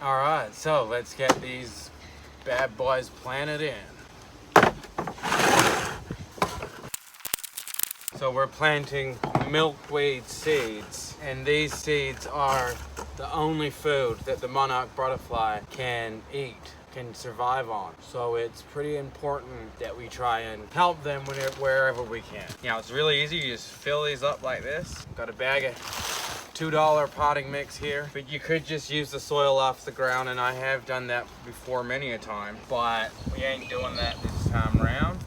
All right, so let's get these bad boys planted in. So we're planting milkweed seeds, and these seeds are the only food that the monarch butterfly can eat, can survive on. So it's pretty important that we try and help them wherever we can. You know, it's really easy. You just fill these up like this. Got a bag of $2 potting mix here, but you could just use the soil off the ground, and I have done that before many a time, but we ain't doing that this time around.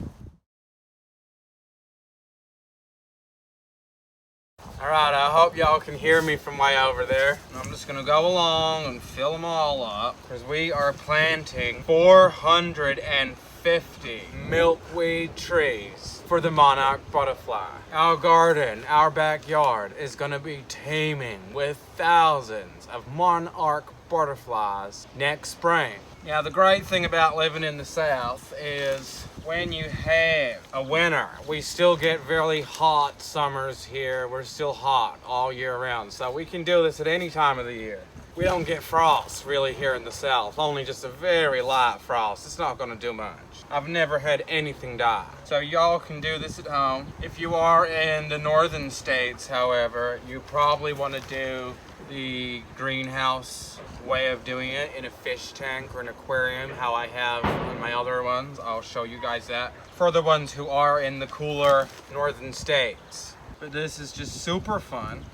All right, I hope y'all can hear me from way over there. I'm just gonna go along and fill them all up because we are planting 450 milkweed trees for the monarch butterfly. Our garden, our backyard is gonna be teeming with thousands of monarch butterflies next spring. Now, the great thing about living in the South is when you have a winter, we still get very hot summers here. We're still hot all year round. So we can do this at any time of the year. We don't get frost really here in the South, only just a very light frost. It's not gonna do much. I've never had anything die. So y'all can do this at home. If you are in the northern states, however, you probably wanna do the greenhouse way of doing it in a fish tank or an aquarium, how I have on my other ones. I'll show you guys that for the ones who are in the cooler northern states. But this is just super fun.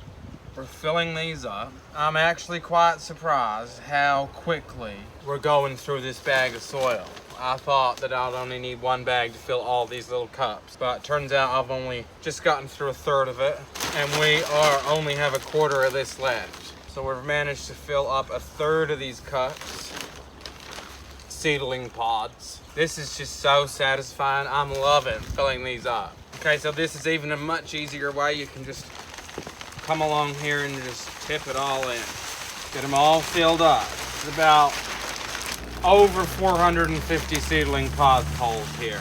We're filling these up. I'm actually quite surprised how quickly we're going through this bag of soil. I thought that I'd only need one bag to fill all these little cups, but it turns out I've only just gotten through a third of it, and we only have a quarter of this left. So we've managed to fill up a third of these cups, seedling pods. This is just so satisfying. I'm loving filling these up. Okay, so this is even a much easier way. You can just come along here and just tip it all in. Get them all filled up. There's about over 450 seedling pod holes here.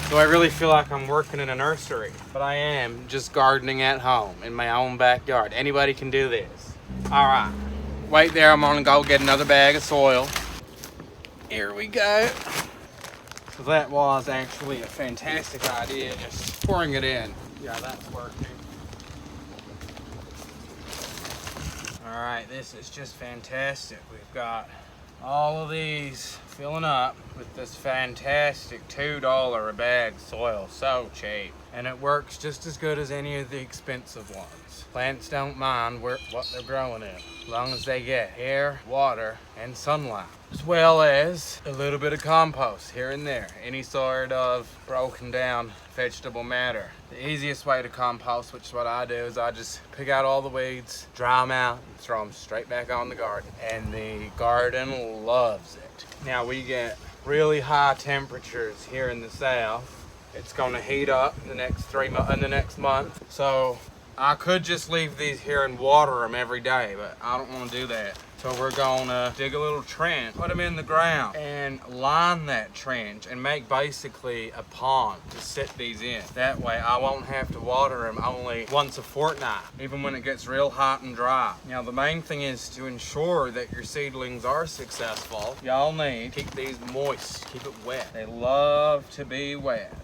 So I really feel like I'm working in a nursery, but I am just gardening at home in my own backyard. Anybody can do this. All right, wait there. I'm gonna go get another bag of soil. Here we go. So that was actually a fantastic idea, just pouring it in. Yeah, that's working. All right, this is just fantastic. We've got all of these filling up with this fantastic $2 a bag soil. So cheap, and it works just as good as any of the expensive ones. Plants don't mind what they're growing in, as long as they get air, water, and sunlight, as well as a little bit of compost here and there, any sort of broken down vegetable matter. The easiest way to compost, which is what I do, is I just pick out all the weeds, dry them out, and throw them straight back on the garden. And the garden loves it. Now we get really high temperatures here in the South. It's gonna heat up in the next month. So I could just leave these here and water them every day, but I don't wanna do that. So we're gonna dig a little trench, put them in the ground, and line that trench and make basically a pond to sit these in. That way I won't have to water them only once a fortnight, even when it gets real hot and dry. Now the main thing is to ensure that your seedlings are successful, y'all need to keep these moist, keep it wet. They love to be wet.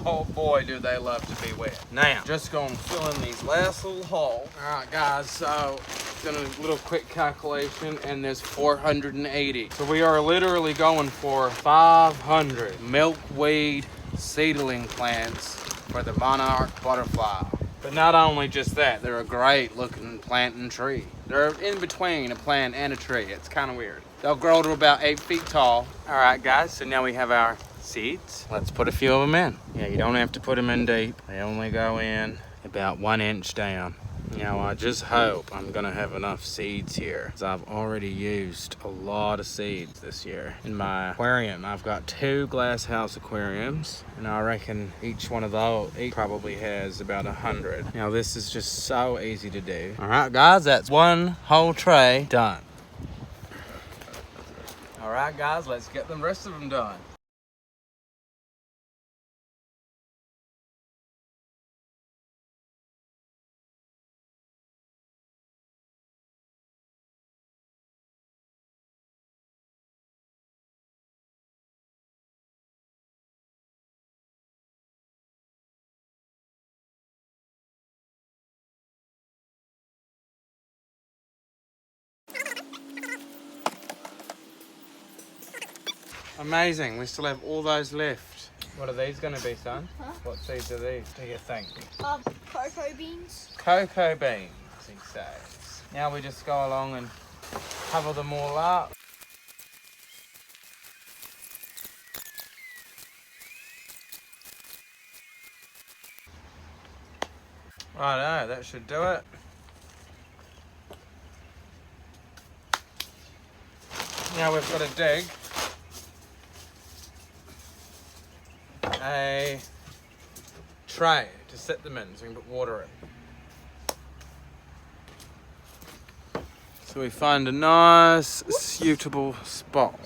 Oh boy, do they love to be wet. Now, just gonna fill in these last little holes. All right, guys, so done a little quick calculation, and there's 480. So we are literally going for 500 milkweed seedling plants for the monarch butterfly. But not only just that, they're a great looking plant and tree. They're in between a plant and a tree. It's kind of weird. They'll grow to about 8 feet tall. All right, guys, so now we have our seeds. Let's put a few of them in. Yeah, you don't have to put them in deep. They only go in about 1 inch down. Now, I just hope I'm gonna have enough seeds here, because I've already used a lot of seeds this year. In my aquarium, I've got 2 glass house aquariums, and I reckon each one of those probably has about 100. Now, this is just so easy to do. All right, guys, that's 1 whole tray done. All right, guys, let's get the rest of them done. Amazing, we still have all those left. What are these going to be, son? Huh? What seeds are these, do you think? Cocoa beans. Cocoa beans, he says. Now we just go along and cover them all up. Righto, that should do it. Now we've got to dig a tray to set them in so we can put water in. So we find a nice, suitable spot.